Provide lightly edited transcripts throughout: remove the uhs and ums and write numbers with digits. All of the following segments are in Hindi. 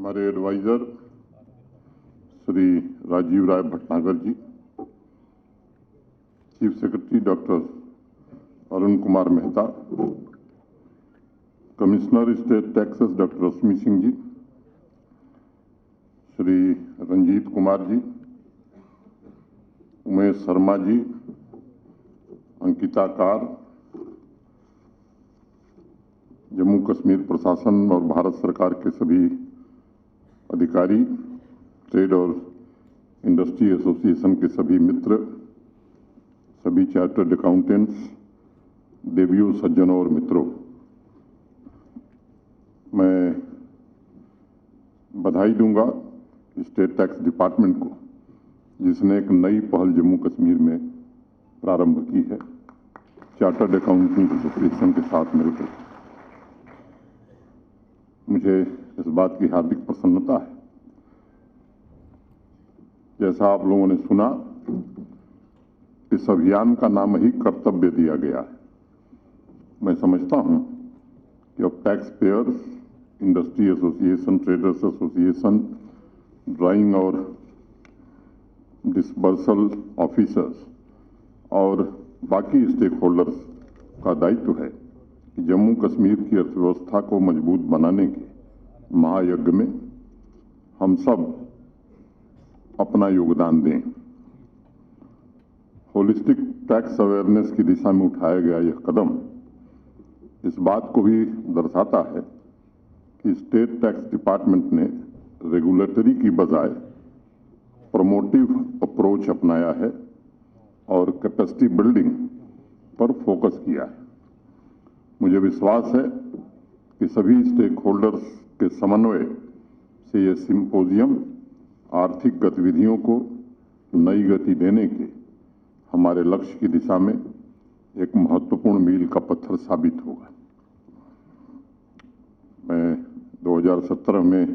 हमारे advisor Shri Rajiv Rai Bhatnagar ji, chief secretary doctor Arun Kumar Mehta, commissioner state taxes doctor Rashmi Singh ji, Shri Ranjeet Kumar ji, Umesh Sharma ji, Ankita Kar, Jammu Kashmir प्रशासन और भारत सरकार के सभी अधिकारी, ट्रेड और इंडस्ट्री एसोसिएशन के सभी मित्र, सभी चार्टर्ड अकाउंटेंट्स, देवियों, सज्जनों और मित्रों, मैं बधाई दूंगा स्टेट टैक्स डिपार्टमेंट को, जिसने एक नई पहल जम्मू कश्मीर में प्रारंभ की है चार्टर्ड अकाउंटेंट एसोसिएशन के साथ मिलकर। मुझे इस बात की हार्दिक प्रसन्नता है। जैसा आप लोगों ने सुना, इस अभियान का नाम ही कर्तव्य दिया गया है। मैं समझता हूं कि अब tax payers, industry association, traders association, drawing और डिसबर्सल ऑफिसर्स और बाकी स्टेक होल्डर्स का दायित्व है कि जम्मू कश्मीर की अर्थव्यवस्था को मजबूत बनाने के महायज्ञ में हम सब अपना योगदान दें। होलिस्टिक टैक्स अवेयरनेस की दिशा में उठाया गया यह कदम इस बात को भी दर्शाता है कि स्टेट टैक्स डिपार्टमेंट ने रेगुलेटरी की बजाय प्रमोटिव अप्रोच अपनाया है और कैपेसिटी बिल्डिंग पर फोकस किया है। मुझे विश्वास है कि सभी स्टेक होल्डर्स के समन्वय से यह सिंपोजियम आर्थिक गतिविधियों को नई गति देने के हमारे लक्ष्य की दिशा में एक महत्वपूर्ण मील का पत्थर साबित होगा। मैं 2017 में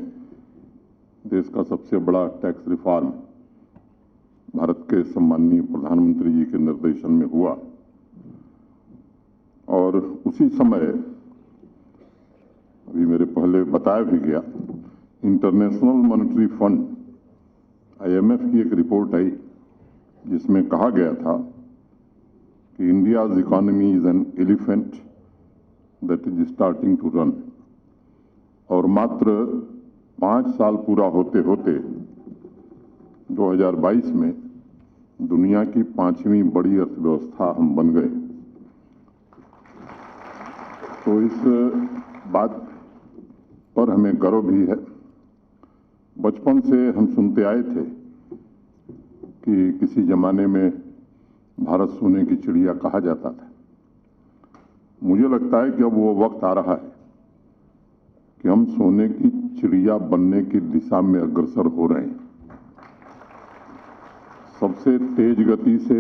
देश का सबसे बड़ा टैक्स रिफॉर्म भारत के सम्माननीय प्रधानमंत्री जी के निर्देशन में हुआ और उसी समय, अभी मेरे पहले बताया भी गया, इंटरनेशनल मॉनेटरी फंड IMF की एक रिपोर्ट आई जिसमें कहा गया था कि India's economy is an elephant that is starting to run, और मात्र 5 साल पूरा होते होते 2022 में दुनिया की 5वीं बड़ी अर्थव्यवस्था हम बन गए। तो इस बात पर हमें गर्व भी है। बचपन से हम सुनते आए थे कि किसी जमाने में भारत सोने की चिड़िया कहा जाता था। मुझे लगता है कि अब वो वक्त आ रहा है कि हम सोने की चिड़िया बनने की दिशा में अग्रसर हो रहे हैं। सबसे तेज गति से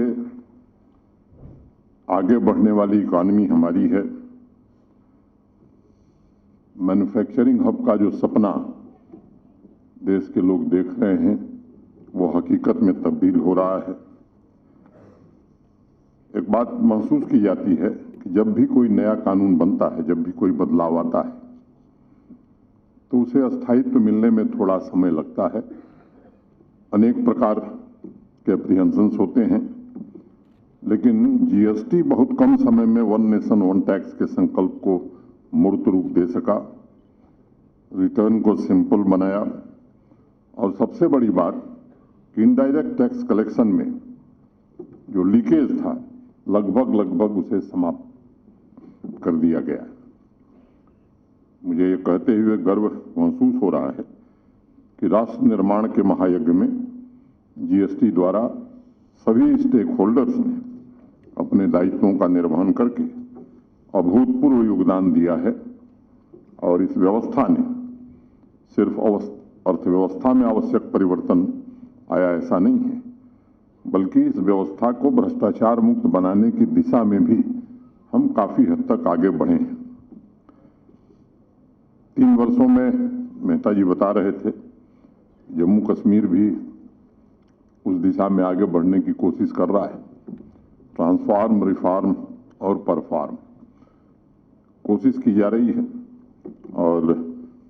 आगे बढ़ने वाली इकॉनमी हमारी है। मैन्युफैक्चरिंग हब का जो सपना देश के लोग देख रहे हैं वो हकीकत में तब्दील हो रहा है। एक बात महसूस की जाती है कि जब भी कोई नया कानून बनता है, जब भी कोई बदलाव आता है, तो उसे अस्थायित्व मिलने में थोड़ा समय लगता है। अनेक प्रकार के एप्रीहेंशंस होते हैं, लेकिन GST बहुत कम समय में वन नेशन वन टैक्स के संकल्प को मूर्त रूप दे सका, रिटर्न को सिंपल बनाया और सबसे बड़ी बात कि इनडायरेक्ट टैक्स कलेक्शन में जो लीकेज था लगभग उसे समाप्त कर दिया गया। मुझे ये कहते हुए गर्व महसूस हो रहा है कि राष्ट्र निर्माण के महायज्ञ में GST द्वारा सभी स्टेक होल्डर्स ने अपने दायित्वों का निर्वहन करके अभूतपूर्व योगदान दिया है और इस व्यवस्था ने सिर्फ अर्थव्यवस्था में आवश्यक परिवर्तन आया ऐसा नहीं है, बल्कि इस व्यवस्था को भ्रष्टाचार मुक्त बनाने की दिशा में भी हम काफी हद तक आगे बढ़े हैं। 3 वर्षों में मेहता जी बता रहे थे, जम्मू कश्मीर भी उस दिशा में आगे बढ़ने की कोशिश कर रहा है। ट्रांसफॉर्म, रिफॉर्म और परफॉर्म कोशिश की जा रही है और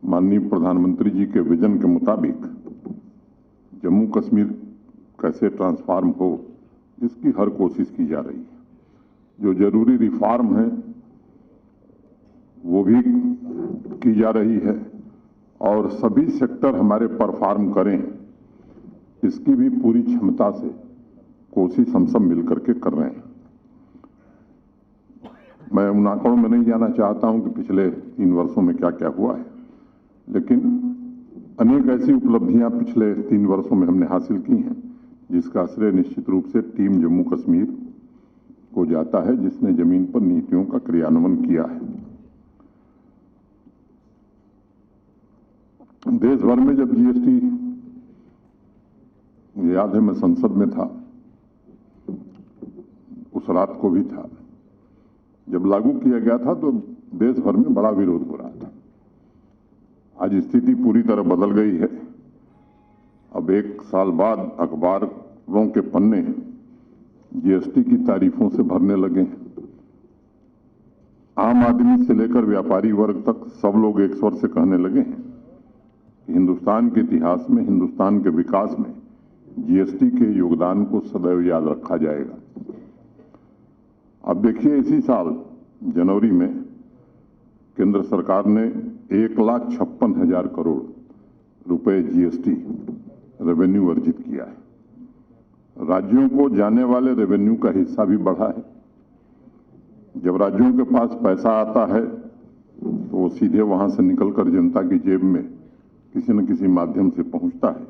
माननीय प्रधानमंत्री जी के विजन के मुताबिक जम्मू कश्मीर कैसे ट्रांसफॉर्म हो, इसकी हर कोशिश की जा रही है। जो जरूरी रिफॉर्म है वो भी की जा रही है और सभी सेक्टर हमारे परफॉर्म करें, इसकी भी पूरी क्षमता से कोशिश हम सब मिलकर के कर रहे हैं। मैं उन आंकड़ों में नहीं जाना चाहता हूं कि पिछले 3 वर्षों में क्या क्या हुआ है, लेकिन अनेक ऐसी उपलब्धियां पिछले 3 वर्षों में हमने हासिल की हैं, जिसका श्रेय निश्चित रूप से टीम जम्मू कश्मीर को जाता है, जिसने जमीन पर नीतियों का क्रियान्वयन किया है। देश भर में जब जीएसटी, मुझे याद है मैं संसद में था, उस रात को भी था, जब लागू किया गया था तो देश भर में बड़ा विरोध हो रहा था। आज स्थिति पूरी तरह बदल गई है। अब 1 साल बाद अखबारों के पन्ने जीएसटी की तारीफों से भरने लगे हैं। आम आदमी से लेकर व्यापारी वर्ग तक सब लोग एक स्वर से कहने लगे हैं कि हिंदुस्तान के इतिहास में, हिंदुस्तान के विकास में जीएसटी के योगदान को सदैव याद रखा जाएगा। अब देखिए, इसी साल जनवरी में केंद्र सरकार ने 1,56,000 करोड़ रुपए जीएसटी रेवेन्यू अर्जित किया है। राज्यों को जाने वाले रेवेन्यू का हिस्सा भी बढ़ा है। जब राज्यों के पास पैसा आता है तो वो सीधे वहां से निकलकर जनता की जेब में किसी न किसी माध्यम से पहुंचता है,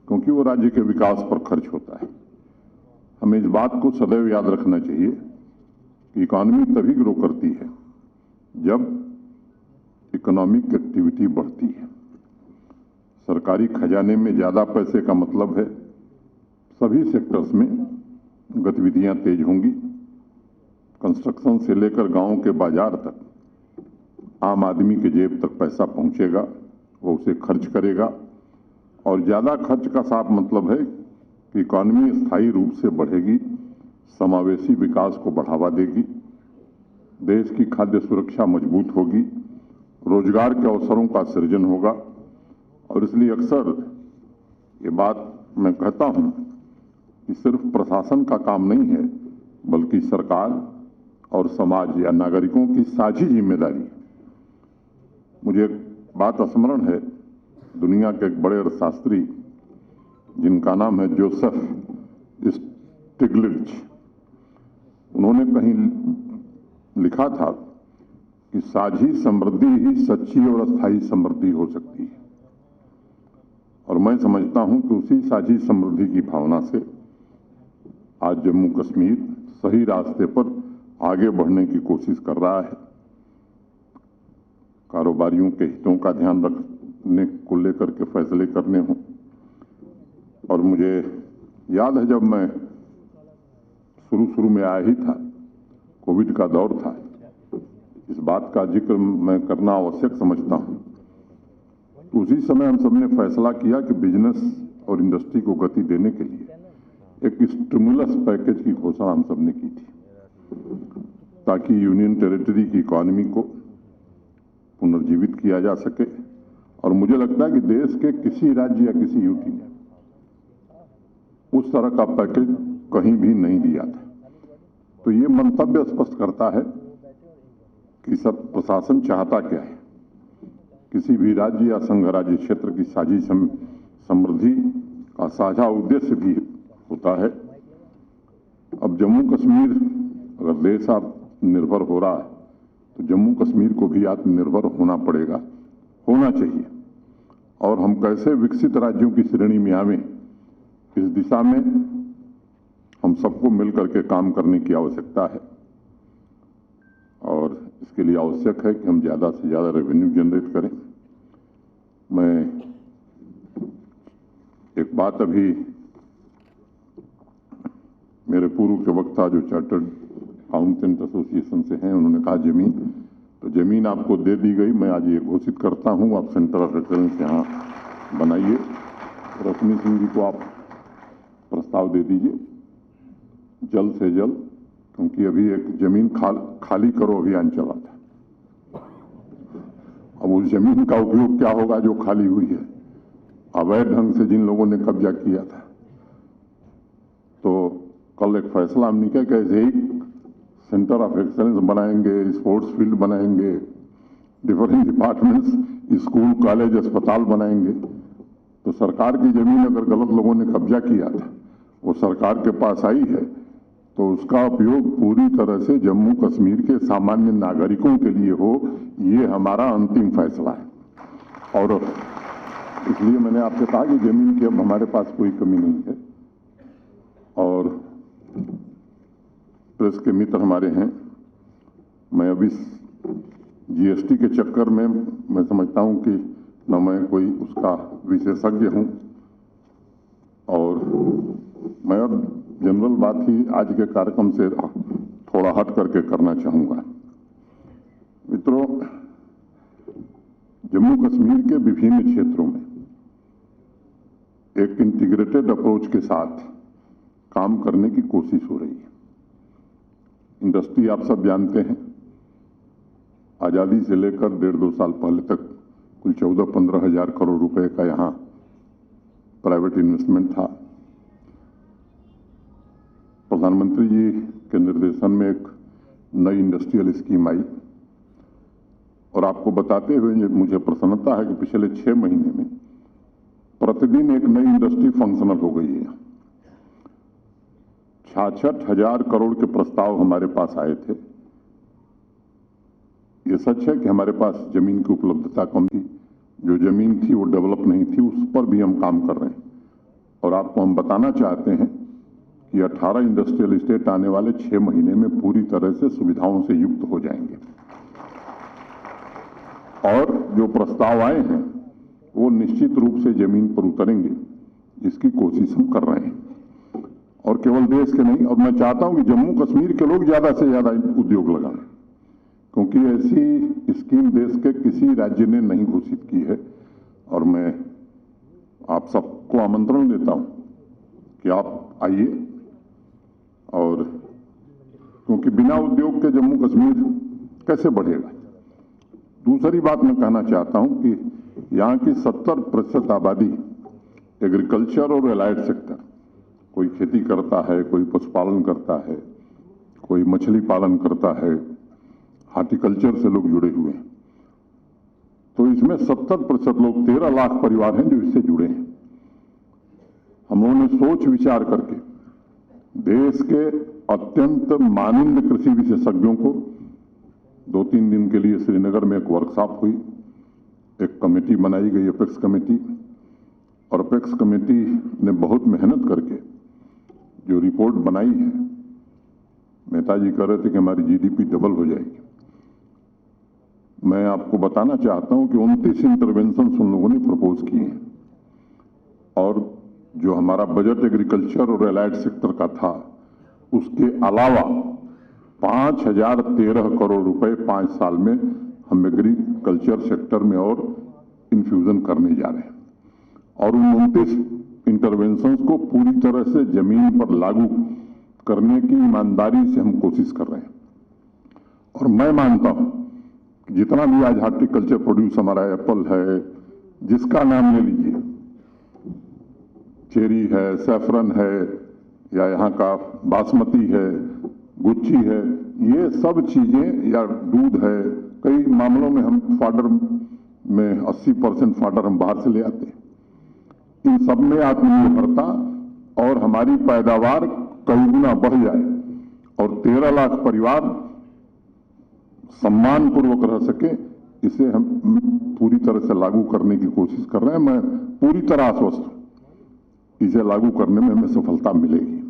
क्योंकि वो राज्य के विकास पर खर्च होता है। हमें इस बात को सदैव याद रखना चाहिए कि इकॉनमी तभी ग्रो करती है जब इकोनॉमिक एक्टिविटी बढ़ती है। सरकारी खजाने में ज्यादा पैसे का मतलब है सभी सेक्टर्स में गतिविधियां तेज होंगी। कंस्ट्रक्शन से लेकर गांव के बाजार तक आम आदमी के जेब तक पैसा पहुंचेगा, वो उसे खर्च करेगा और ज्यादा खर्च का साफ मतलब है कि इकॉनमी स्थायी रूप से बढ़ेगी, समावेशी विकास को बढ़ावा देगी, देश की खाद्य सुरक्षा मजबूत होगी, रोजगार के अवसरों का सृजन होगा। और इसलिए अक्सर ये बात मैं कहता हूं कि सिर्फ प्रशासन का काम नहीं है, बल्कि सरकार और समाज या नागरिकों की साझी जिम्मेदारी है। मुझे एक बात स्मरण है, दुनिया के एक बड़े अर्थशास्त्री जिनका नाम है जोसेफ स्टिग्लिट्ज, उन्होंने कहीं लिखा था कि साझी समृद्धि ही सच्ची और अस्थायी समृद्धि हो सकती है। और मैं समझता हूं कि उसी साझी समृद्धि की भावना से आज जम्मू कश्मीर सही रास्ते पर आगे बढ़ने की कोशिश कर रहा है। कारोबारियों के हितों का ध्यान रखने को लेकर के फैसले करने हों। और मुझे याद है जब मैं शुरू में आया ही था, कोविड का दौर था, इस बात का जिक्र मैं करना आवश्यक समझता हूं। उसी समय हम सबने फैसला किया कि बिजनेस और इंडस्ट्री को गति देने के लिए एक स्टिमुलस पैकेज की घोषणा हम सबने की थी, ताकि यूनियन टेरिटरी की इकॉनमी को पुनर्जीवित किया जा सके। और मुझे लगता है कि देश के किसी राज्य या किसी यूटी ने उस तरह का पैकेज कहीं भी नहीं दिया था। तो ये मंतव्य स्पष्ट करता है कि सब प्रशासन चाहता क्या है। किसी भी राज्य या संघ राज्य क्षेत्र की साझी समृद्धि का साझा उद्देश्य भी होता है। अब जम्मू कश्मीर अगर देश आत्मनिर्भर हो रहा है तो जम्मू कश्मीर को भी आत्मनिर्भर होना पड़ेगा, होना चाहिए। और हम कैसे विकसित राज्यों की श्रेणी में आवें, इस दिशा में हम सबको मिलकर के काम करने की आवश्यकता है। और इसके लिए आवश्यक है कि हम ज्यादा से ज्यादा रेवेन्यू जनरेट करें। मैं एक बात अभी मेरे पूर्व के वक्ता जो चार्टर्ड अकाउंटेंट एसोसिएशन से हैं, उन्होंने कहा जमीन आपको दे दी गई। मैं आज ये घोषित करता हूं, आप सेंटर ऑफ एक्सेलेंस यहाँ बनाइए। रश्मि सिंह जी को आप प्रस्ताव दे दीजिए जल्द से जल्द, क्योंकि अभी एक जमीन खाली करो अभियान चला था। अब उस जमीन का उपयोग क्या होगा जो खाली हुई है, अवैध ढंग से जिन लोगों ने कब्जा किया था। तो कल एक फैसला हमने किया कि ऐसे ही सेंटर ऑफ एक्सेलेंस बनाएंगे, स्पोर्ट्स फील्ड बनाएंगे, डिफरेंट डिपार्टमेंट्स, स्कूल, कॉलेज, अस्पताल बनाएंगे। तो सरकार की जमीन अगर गलत लोगों ने कब्जा किया था, वो सरकार के पास आई है, तो उसका उपयोग पूरी तरह से जम्मू कश्मीर के सामान्य नागरिकों के लिए हो, ये हमारा अंतिम फैसला है। और इसलिए मैंने आपसे कहा कि जमीन की अब हमारे पास कोई कमी नहीं है। और प्रेस के मित्र हमारे हैं, मैं अभी जीएसटी के चक्कर में मैं समझता हूं कि न मैं कोई उसका विशेषज्ञ हूं, और मैं अब जनरल बात ही आज के कार्यक्रम से थोड़ा हट करके करना चाहूंगा। मित्रों, जम्मू कश्मीर के विभिन्न क्षेत्रों में एक इंटीग्रेटेड अप्रोच के साथ काम करने की कोशिश हो रही है। इंडस्ट्री आप सब जानते हैं, आज़ादी से लेकर 1.5-2 साल पहले तक कुल 14-15 हजार करोड़ रुपए का यहाँ प्राइवेट इन्वेस्टमेंट था। प्रधानमंत्री जी के निर्देशन में एक नई इंडस्ट्रियल स्कीम आई, और आपको बताते हुए मुझे प्रसन्नता है कि पिछले 6 महीने में प्रतिदिन एक नई इंडस्ट्री फंक्शनल हो गई है। 66 हजार करोड़ के प्रस्ताव हमारे पास आए थे। ये सच है कि हमारे पास जमीन की उपलब्धता कम थी, जो जमीन थी वो डेवलप नहीं थी, उस पर भी हम काम कर रहे हैं। और आपको हम बताना चाहते हैं कि 18 इंडस्ट्रियल स्टेट आने वाले 6 महीने में पूरी तरह से सुविधाओं से युक्त हो जाएंगे। और जो प्रस्ताव आए हैं वो निश्चित रूप से जमीन पर उतरेंगे, जिसकी कोशिश हम कर रहे हैं। और केवल देश के नहीं, और मैं चाहता हूं कि जम्मू कश्मीर के लोग ज्यादा से ज्यादा उद्योग लगाएं, क्योंकि ऐसी स्कीम देश के किसी राज्य ने नहीं घोषित की है। और मैं आप सबको आमंत्रण देता हूं कि आप आइए, और क्योंकि बिना उद्योग के जम्मू कश्मीर कैसे बढ़ेगा। दूसरी बात मैं कहना चाहता हूं कि यहाँ की 70% आबादी एग्रीकल्चर और एलाइड सेक्टर, कोई खेती करता है, कोई पशुपालन करता है, कोई मछली पालन करता है, हार्टिकल्चर से लोग जुड़े हुए हैं। तो इसमें 70% लोग, 13 लाख परिवार हैं जो इससे जुड़े हैं। हम लोगों ने सोच विचार करके देश के अत्यंत माननीय कृषि विशेषज्ञों को 2-3 दिन के लिए श्रीनगर में एक वर्कशॉप हुई, एक कमेटी बनाई गई, अपेक्स कमेटी। और अपेक्स कमेटी ने बहुत मेहनत करके जो रिपोर्ट बनाई है, नेताजी कह रहे थे कि हमारी जीडीपी डबल हो जाएगी। मैं आपको बताना चाहता हूं कि 29 इंटरवेंशन उन लोगों ने प्रपोज किए हैं, और जो हमारा बजट एग्रीकल्चर और एलाइड सेक्टर का था, उसके अलावा 5013 करोड़ रुपए 5 साल में हम एग्रीकल्चर सेक्टर में और इन्फ्यूजन करने जा रहे हैं। और उन 29 इंटरवेंशंस को पूरी तरह से जमीन पर लागू करने की ईमानदारी से हम कोशिश कर रहे हैं। और मैं मानता हूं कि जितना भी आज हार्टिकल्चर प्रोड्यूस हमारा एप्पल है, जिसका नाम ले लीजिए, चेरी है, सैफरन है, या यहाँ का बासमती है, गुच्ची है, ये सब चीजें, या दूध है, कई मामलों में हम फाडर में 80% फाडर हम बाहर से ले आते हैं। इन सब में आत्मनिर्भरता और हमारी पैदावार कई गुना बढ़ जाए और 13 लाख परिवार सम्मानपूर्वक रह सके, इसे हम पूरी तरह से लागू करने की कोशिश कर रहे हैं। मैं पूरी तरह आश्वस्त हूं, इसे लागू करने में हमें सफलता मिलेगी।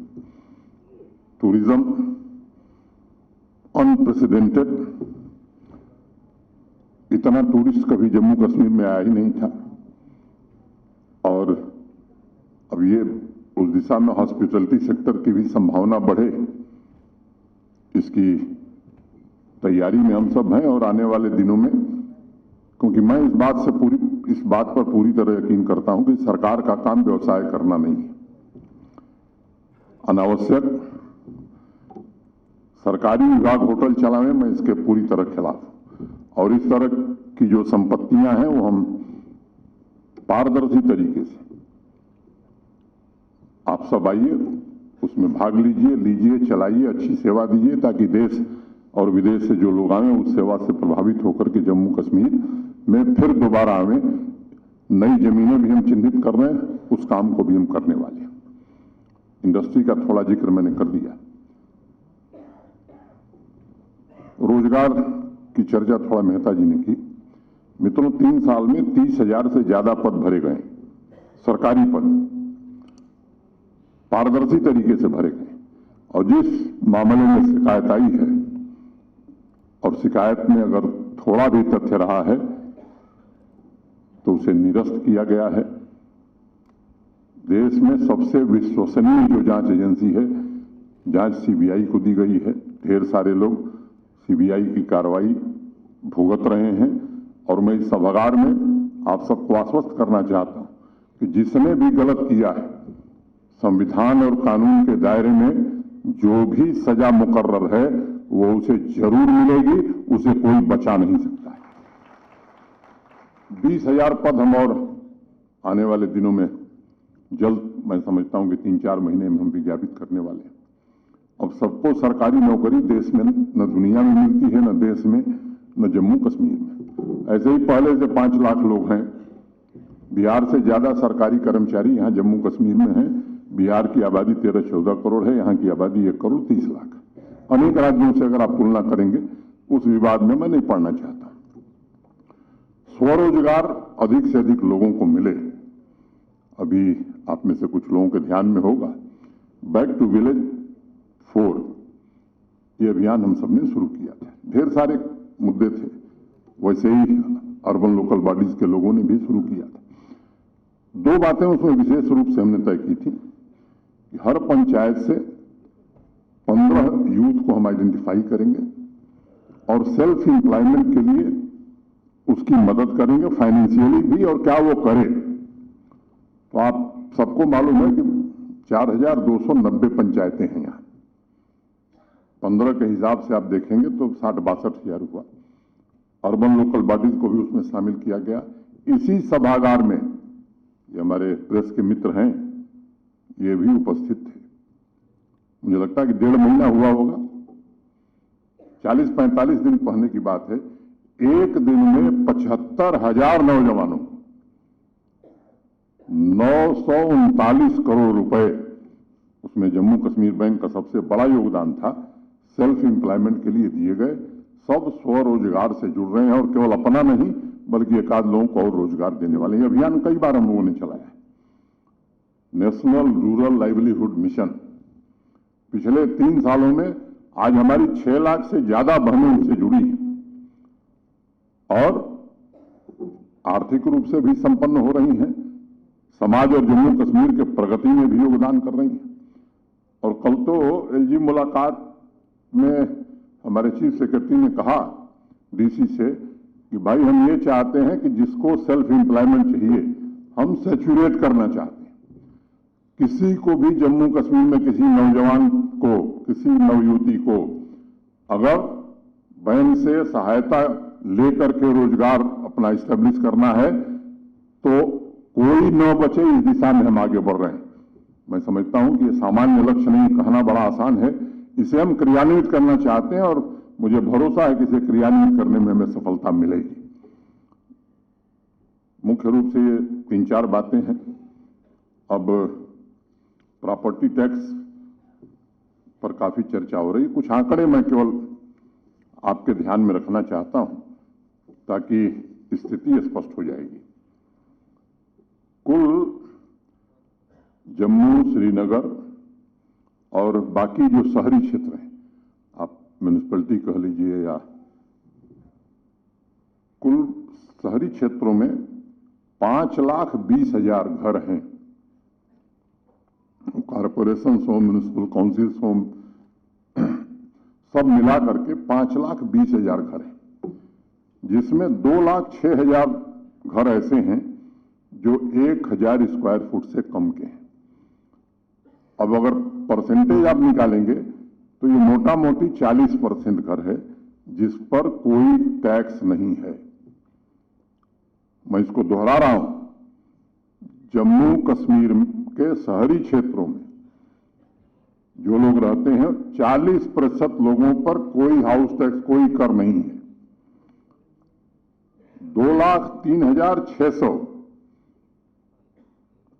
टूरिज्म अनप्रेसिडेंटेड, इतना टूरिस्ट कभी जम्मू कश्मीर में आया ही नहीं था। और अब ये उस दिशा में हॉस्पिटलिटी सेक्टर की भी संभावना बढ़े, इसकी तैयारी में हम सब हैं। और आने वाले दिनों में, क्योंकि मैं इस बात पर पूरी तरह यकीन करता हूं कि सरकार का काम व्यवसाय करना नहीं है। अनावश्यक सरकारी विभाग होटल चलावे, मैं इसके पूरी तरह खिलाफ हूं। और इस तरह की जो संपत्तियां हैं वो हम पारदर्शी तरीके से, आप सब आइए, उसमें भाग लीजिए, चलाइए, अच्छी सेवा दीजिए, ताकि देश और विदेश से जो लोग आए उस सेवा से प्रभावित होकर के जम्मू कश्मीर में फिर दोबारा आवे। नई जमीनें भी हम चिन्हित कर रहे हैं, उस काम को भी हम करने वाले हैं। इंडस्ट्री का थोड़ा जिक्र मैंने कर दिया। रोजगार की चर्चा थोड़ा मेहता जी ने की। मित्रों, 3 साल में 30,000 से ज्यादा पद भरे गए, सरकारी पद पारदर्शी तरीके से भरे गए। और जिस मामले में शिकायत आई है, और शिकायत में अगर थोड़ा भी तथ्य रहा है तो उसे निरस्त किया गया है। देश में सबसे विश्वसनीय जो जांच एजेंसी है, जांच सीबीआई को दी गई है। ढेर सारे लोग सीबीआई की कार्रवाई भुगत रहे हैं, और मैं इस सभागार में आप सबको आश्वस्त करना चाहता हूं कि जिसने भी गलत किया है, संविधान और कानून के दायरे में जो भी सजा मुकर्रर है वो उसे जरूर मिलेगी, उसे कोई बचा नहीं सकता है। 20,000 पद हम और आने वाले दिनों में जल्द, मैं समझता हूं कि 3-4 महीने में हम विज्ञापित करने वाले हैं। अब सबको सरकारी नौकरी देश में न दुनिया में मिलती है, न देश में, न जम्मू कश्मीर में। ऐसे ही पहले से 5 लाख लोग हैं। बिहार से ज्यादा सरकारी कर्मचारी यहां जम्मू कश्मीर में हैं। बिहार की आबादी 13-14 करोड़ है, यहां की आबादी 1 करोड़ 30 लाख। अनेक राज्यों से अगर आप तुलना करेंगे, उस विवाद में मैं नहीं पढ़ना चाहता। स्वरोजगार अधिक से अधिक लोगों को मिले। अभी आप में से कुछ लोगों के ध्यान में होगा, बैक टू विलेज 4 ये अभियान हम सबने शुरू किया था। ढेर सारे मुद्दे थे, वैसे ही अर्बन लोकल बॉडीज के लोगों ने भी शुरू किया था। 2 बातें उसमें विशेष रूप से हमने तय की थी कि हर पंचायत से 15 यूथ को हम आइडेंटिफाई करेंगे और सेल्फ एम्प्लॉयमेंट के लिए उसकी मदद करेंगे, फाइनेंशियली भी, और क्या वो करे। तो आप सबको मालूम है कि 4,290 पंचायतें हैं यहां। 15 के हिसाब से आप देखेंगे तो 60-62 हजार हुआ। अर्बन लोकल बॉडीज को भी उसमें शामिल किया गया। इसी सभागार में ये हमारे प्रेस के मित्र हैं, ये भी उपस्थित थे। मुझे लगता है कि 1.5 महीना हुआ होगा, 40-45 दिन पहले की बात है। एक दिन में 75,000 नौजवानों, 939 करोड़ रुपए, उसमें जम्मू कश्मीर बैंक का सबसे बड़ा योगदान था, सेल्फ एम्प्लॉयमेंट के लिए दिए गए। सब स्वरोजगार से जुड़ रहे हैं, और केवल अपना नहीं बल्कि एक आध लोगों को और रोजगार देने वाले। ये अभियान कई बार हम लोगों ने चलाया है। नेशनल रूरल लाइवलीहुड मिशन, पिछले 3 सालों में आज हमारी 6 लाख से ज्यादा बहनें उससे जुड़ी हैं, और आर्थिक रूप से भी संपन्न हो रही हैं, समाज और जम्मू कश्मीर के प्रगति में भी योगदान कर रही हैं। और कल तो एलजी मुलाकात में हमारे चीफ सेक्रेटरी ने कहा डीसी से कि भाई हम ये चाहते हैं कि जिसको सेल्फ एम्प्लॉयमेंट चाहिए हम सैचुरेट करना चाहते हैं। किसी को भी जम्मू कश्मीर में किसी नौजवान को, किसी नवयुवती को अगर बैंक से सहायता लेकर के रोजगार अपना इस्टेब्लिश करना है तो कोई न बचे, इस दिशा में हम आगे बढ़ रहे हैं। मैं समझता हूं कि ये सामान्य लक्ष्य नहीं, कहना बड़ा आसान है, इसे हम क्रियान्वित करना चाहते हैं, और मुझे भरोसा है कि इसे क्रियान्वित करने में हमें सफलता मिलेगी। मुख्य रूप से ये 3-4 बातें हैं। अब प्रॉपर्टी टैक्स पर काफी चर्चा हो रही है। कुछ आंकड़े मैं केवल आपके ध्यान में रखना चाहता हूं ताकि स्थिति स्पष्ट हो जाएगी। कुल जम्मू, श्रीनगर और बाकी जो शहरी क्षेत्र हैं, आप म्यूनिसिपैलिटी कह लीजिए, या कुल शहरी क्षेत्रों में 5,20,000 घर हैं। कॉरपोरेशन हो, म्यूनिसिपल काउंसिल्स हो, सब मिला करके 5,20,000 घर हैं, जिसमें 2,06,000 घर ऐसे हैं जो 1,000 स्क्वायर फुट से कम के हैं। अब अगर परसेंटेज आप निकालेंगे तो ये मोटा मोटी 40% घर है जिस पर कोई टैक्स नहीं है। मैं इसको दोहरा रहा हूं, जम्मू कश्मीर के शहरी क्षेत्रों में जो लोग रहते हैं 40% लोगों पर कोई हाउस टैक्स, कोई कर नहीं है। 2,03,600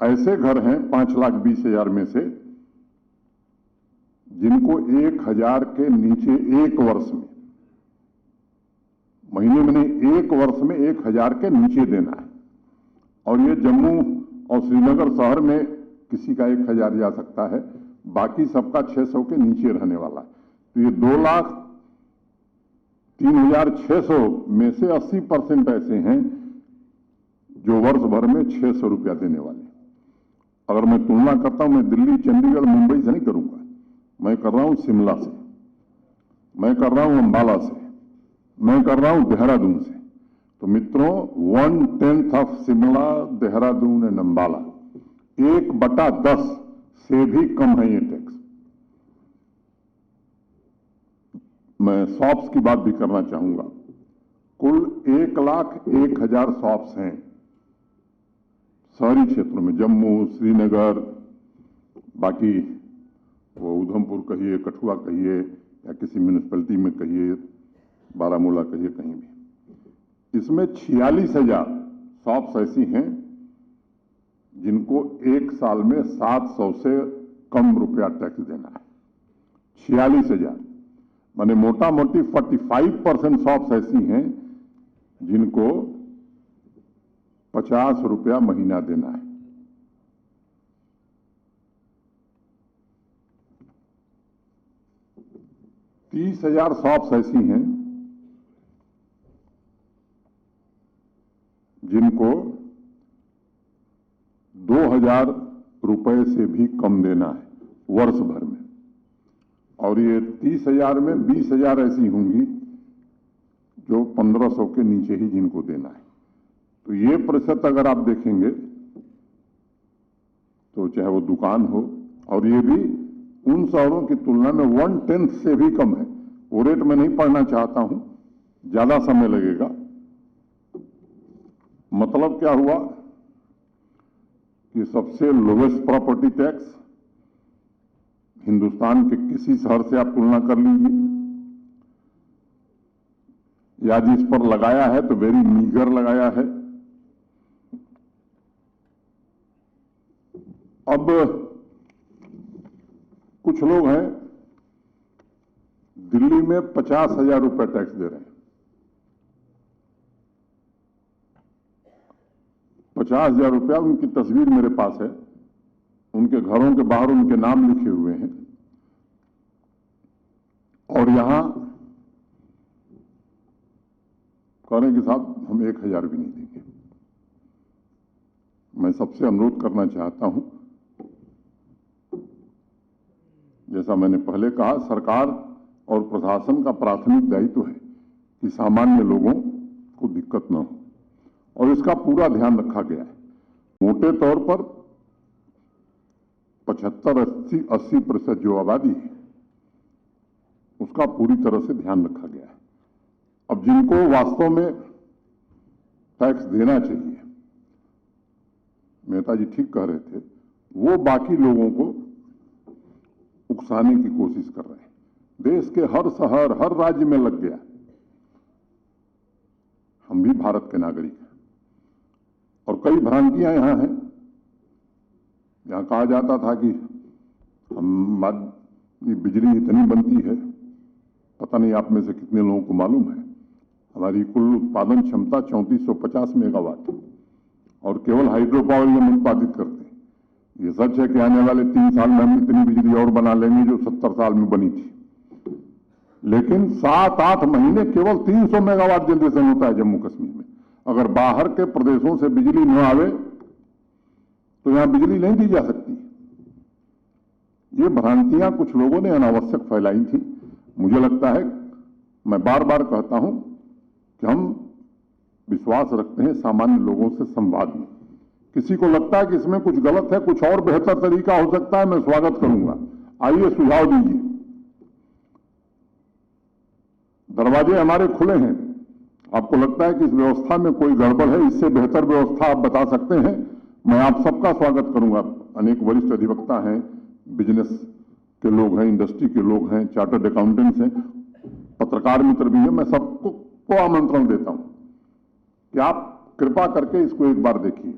ऐसे घर हैं 5,20,000 में से जिनको 1,000 के नीचे एक वर्ष में, महीने में नहीं, एक वर्ष में 1,000 के नीचे देना है। और ये जम्मू और श्रीनगर शहर में किसी का 1,000 जा सकता है, बाकी सबका 600 के नीचे रहने वाला है। तो ये 2,03,600 में से 80% ऐसे हैं जो वर्ष भर में 600 रुपया देने वाले। अगर मैं तुलना करता हूं, मैं दिल्ली, चंडीगढ़, मुंबई से नहीं करूंगा, मैं कर रहा हूं शिमला से, मैं कर रहा हूं अंबाला से, मैं कर रहा हूं देहरादून से। तो मित्रों, 1/10 ऑफ शिमला, देहरादून एंड अंबाला, 1/10 से भी कम है ये टैक्स। मैं शॉप्स की बात भी करना चाहूंगा। कुल 1,01,000 शॉप्स हैं शहरी क्षेत्रों में, जम्मू, श्रीनगर, बाकी वो उधमपुर कहिए, कठुआ कहिए, या किसी म्यूनिसिपैलिटी में कहिए, बारामूला कहिए, कहीं भी। इसमें 46,000 शॉप्स ऐसी हैं जिनको एक साल में 700 से कम रुपया टैक्स देना है। 46,000 माने मोटा मोटी 45% शॉप्स ऐसी हैं जिनको 50 रुपया महीना देना है। तीस 30,000 शॉप्स ऐसी हैं जिनको 2,000 रुपए से भी कम देना है वर्ष भर में। और ये 30,000 में 20,000 ऐसी होंगी जो 1,500 के नीचे ही जिनको देना है। तो ये प्रतिशत अगर आप देखेंगे तो चाहे वो दुकान हो, और ये भी उन शहरों की तुलना में 1/10 से भी कम है। वो रेट मैं नहीं पढ़ना चाहता हूं, ज्यादा समय लगेगा। मतलब क्या हुआ कि सबसे लोवेस्ट प्रॉपर्टी टैक्स हिंदुस्तान के किसी शहर से आप तुलना कर लीजिए, या जिस पर लगाया है तो वेरी मीगर लगाया है। अब कुछ लोग हैं दिल्ली में 50,000 रुपए टैक्स दे रहे हैं। 50,000 रुपया, उनकी तस्वीर मेरे पास है, उनके घरों के बाहर उनके नाम लिखे हुए हैं, और यहां कह रहे हैं कि साहब हम 1,000 भी नहीं देंगे। मैं सबसे अनुरोध करना चाहता हूं, जैसा मैंने पहले कहा, सरकार और प्रशासन का प्राथमिक दायित्व है कि सामान्य लोगों को दिक्कत न हो, और इसका पूरा ध्यान रखा गया है। मोटे तौर पर 75-80% जो आबादी है उसका पूरी तरह से ध्यान रखा गया है। अब जिनको वास्तव में टैक्स देना चाहिए, मेहता जी ठीक कह रहे थे, वो बाकी लोगों को उकसाने की कोशिश कर रहे हैं। देश के हर शहर, हर राज्य में लग गया। हम भी भारत के नागरिक हैं, और कई भ्रांतियां यहां हैं। यहां कहा जाता था कि बिजली इतनी बनती है, पता नहीं आप में से कितने लोगों को मालूम है, हमारी कुल उत्पादन क्षमता 3450 मेगावाट है, और केवल हाइड्रो पावर हम उत्पादित करते हैं। ये सच है कि आने वाले 3 साल में हम इतनी बिजली और बना लेंगे जो 70 साल में बनी थी, लेकिन 7-8 महीने केवल 300 मेगावाट जनरेशन होता है जम्मू कश्मीर में। अगर बाहर के प्रदेशों से बिजली न आवे तो यहां बिजली नहीं दी जा सकती। ये भ्रांतियां कुछ लोगों ने अनावश्यक फैलाई थी। मुझे लगता है, मैं बार बार कहता हूं कि हम विश्वास रखते हैं सामान्य लोगों से संवाद में। किसी को लगता है कि इसमें कुछ गलत है, कुछ और बेहतर तरीका हो सकता है, मैं स्वागत करूंगा। आइए सुझाव दीजिए, दरवाजे हमारे खुले हैं। आपको लगता है कि इस व्यवस्था में कोई गड़बड़ है, इससे बेहतर व्यवस्था आप बता सकते हैं, मैं आप सबका स्वागत करूंगा। अनेक वरिष्ठ अधिवक्ता हैं, बिजनेस के लोग हैं, इंडस्ट्री के लोग हैं, चार्टर्ड अकाउंटेंट्स हैं, पत्रकार मित्र भी हैं। मैं सबको आमंत्रण देता हूं कि आप कृपा करके इसको एक बार देखिए।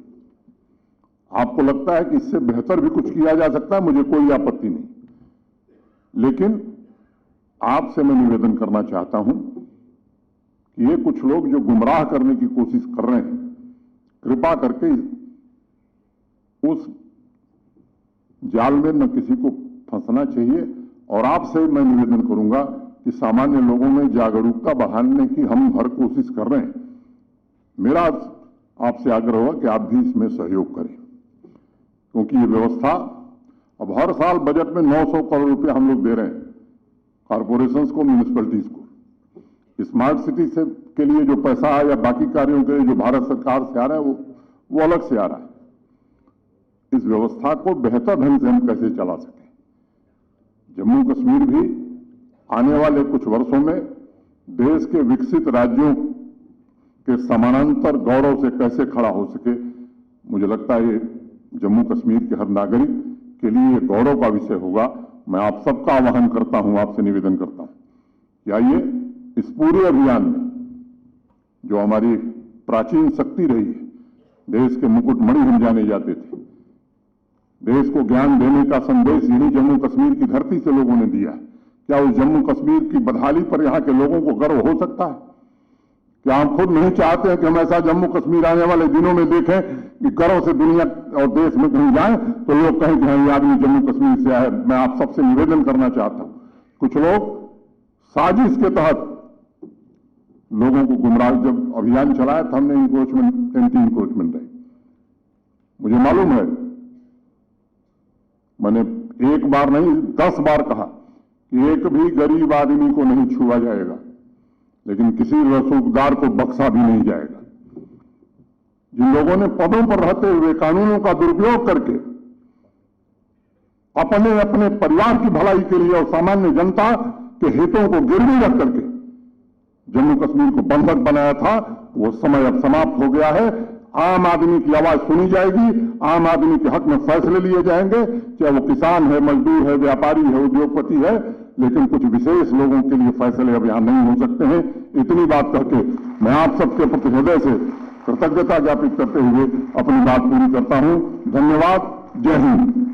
आपको लगता है कि इससे बेहतर भी कुछ किया जा सकता है, मुझे कोई आपत्ति नहीं, लेकिन आपसे मैं निवेदन करना चाहता हूं कि ये कुछ लोग जो गुमराह करने की कोशिश कर रहे हैं, कृपा करके उस जाल में न किसी को फंसना चाहिए। और आपसे मैं निवेदन करूंगा कि सामान्य लोगों में जागरूकता बढ़ाने की हम हर कोशिश कर रहे हैं। मेरा आपसे आग्रह होगा कि आप भी इसमें सहयोग करें, क्योंकि ये व्यवस्था अब हर साल बजट में 900 करोड़ रुपए हम लोग दे रहे हैं कॉर्पोरेशंस को, म्यूनिसिपैलिटीज को। स्मार्ट सिटी से के लिए जो पैसा है या बाकी कार्यों के लिए जो भारत सरकार से आ रहा है वो अलग से आ रहा है। इस व्यवस्था को बेहतर ढंग से हम कैसे चला सकें, जम्मू कश्मीर भी आने वाले कुछ वर्षों में देश के विकसित राज्यों के समानांतर गौरव से कैसे खड़ा हो सके, मुझे लगता है ये जम्मू कश्मीर के हर नागरिक के लिए ये गौरव का विषय होगा। मैं आप सबका आह्वान करता हूं, आपसे निवेदन करता हूं कि आइए इस पूरे अभियान में जो हमारी प्राचीन शक्ति रही है, देश के मुकुटमणि हम जाने जाते थे, देश को ज्ञान देने का संदेश यही जम्मू कश्मीर की धरती से लोगों ने दिया है। क्या उस जम्मू कश्मीर की बदहाली पर यहां के लोगों को गर्व हो सकता है? क्या हम खुद नहीं चाहते हैं कि हम ऐसा जम्मू कश्मीर आने वाले दिनों में देखें कि गर्व से दुनिया और देश में कहीं जाए तो लोग कहें कि हाँ, ये आदमी जम्मू कश्मीर से आया है। मैं आप सबसे निवेदन करना चाहता हूं, कुछ लोग साजिश के तहत लोगों को गुमराह, जब अभियान चलाया था हमने इंक्रोचमेंट, एंटी इंक्रोचमेंट है, मुझे मालूम है, मैंने एक बार नहीं 10 बार कहा कि एक भी गरीब आदमी को नहीं छुआ जाएगा, लेकिन किसी रसूखदार को बख्शा भी नहीं जाएगा। जिन लोगों ने पदों पर रहते हुए कानूनों का दुरुपयोग करके अपने अपने परिवार की भलाई के लिए और सामान्य जनता के हितों को गिरवी रख करके जम्मू कश्मीर को बंधक बनाया था, वो समय अब समाप्त हो गया है। आम आदमी की आवाज सुनी जाएगी, आम आदमी के हक में फैसले लिए जाएंगे, चाहे वो किसान है, मजदूर है, व्यापारी है, उद्योगपति है, लेकिन कुछ विशेष लोगों के लिए फैसले अब यहां नहीं हो सकते हैं। इतनी बात करके मैं आप सबके प्रति हृदय से कृतज्ञता ज्ञापित करते हुए अपनी बात पूरी करता हूं। धन्यवाद। जय हिंद।